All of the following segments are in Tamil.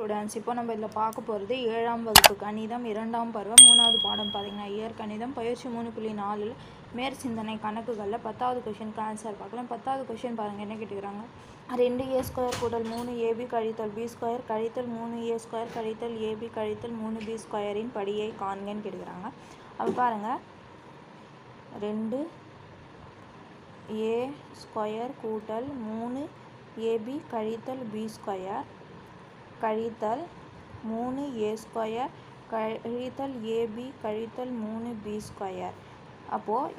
ஸ்டூடெண்ட்ஸ், இப்போ நம்ம இதில் பார்க்க போகிறது 7ஆம் வகுப்பு கணிதம் 2ஆம் பருவம் 3வது பாடம் பார்த்தீங்கன்னா இயற்கணிதம் பயிற்சி 3.4 மேற்சிந்தனை கணக்குகளில் 10வது கொஷனுக்கு ஆன்சர் பார்க்கலாம். 10வது கொஷின் பாருங்கள், என்ன கேட்டுக்கிறாங்க. 2a² கூட்டல் 3ab கழித்தல் b² கழித்தல் 3a² கழித்தல் ab கழித்தல் 3b² படியை காண்கன்னு கேட்டுக்கிறாங்க. அப்போ பாருங்கள், 2a² கூட்டல் 3ab கழித்தல் b² கழித்தல் 3a² கழித்தல் ab கழித்தல் 3b². அப்போது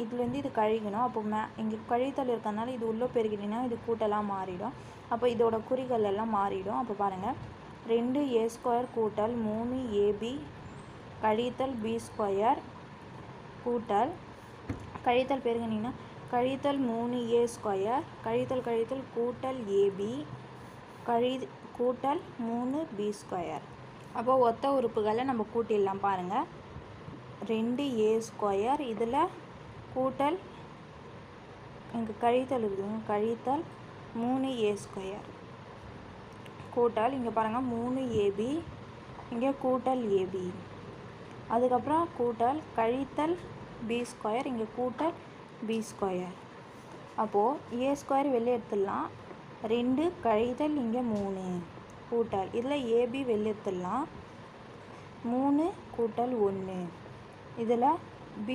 இதுலேருந்து இது கழிக்கணும். அப்போ இங்கே கழித்தல் இருக்கிறதுனால இது உள்ளே பெருக்கிட்டிங்கன்னா இது கூட்டலாம் மாறிடும். அப்போ இதோட குறிகள் எல்லாம் மாறிடும். அப்போ பாருங்கள், 2a² கூட்டல் 3ab கழித்தல் b² கூட்டல் கழித்தல் பெருக்கினீங்கன்னா கழித்தல் 3a² கழித்தல் கழித்தல் கூட்டல் ab கூட்டல் 3b². அப்போ ஒத்த உறுப்புகளை நம்ம கூட்டிடலாம். பாருங்கள், 2a² இதில் கூட்டல் இங்கே கழித்தல் இருக்குதுங்க, கழித்தல் 3a² கூட்டல் இங்கே பாருங்கள் 3ab இங்கே கூட்டல் ab, அதுக்கப்புறம் கூட்டல் கழித்தல் b² இங்கே கூட்டல் b². அப்போது a² வெளியே எடுத்துடலாம், 2 கழித்தல் இங்கே 3 கூட்டல் இதில் ab வெளியே எடுத்துடலாம், 3 கூட்டல் 1 இதில் b²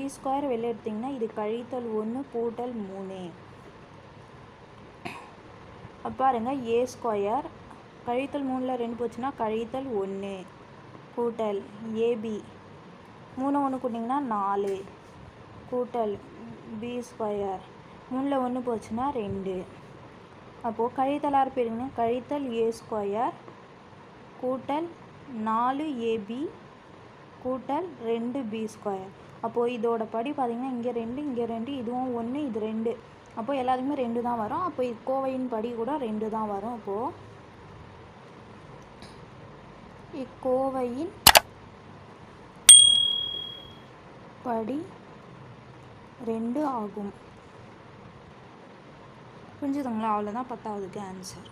வெளியே எடுத்திங்கன்னா இது கழித்தல் 1 கூட்டல் 3. பாருங்கள், a² கழித்தல் 3ல் 2 போச்சுன்னா கழித்தல் 1 கூட்டல் ab 3 1 கூட்டிங்கன்னா 4 கூட்டல் b², 3ல் 1 போச்சுன்னா 2. அப்போது கழித்தல் 6 பேருங்கன்னா கழித்தல் a² கூட்டல் 4ab கூட்டல் 2b². அப்போது இதோட படி பார்த்திங்கன்னா இங்கே 2 இங்கே 2 இதுவும் 1 இது 2. அப்போது எல்லாத்துக்குமே 2 தான் வரும். அப்போ இக்கோவையின் படி கூட 2 தான் வரும். அப்போது இக்கோவையின் படி 2 ஆகும். புரிஞ்சுதுங்களா? அவ்வளோதான் 10வதுக்கு ஆன்சர்.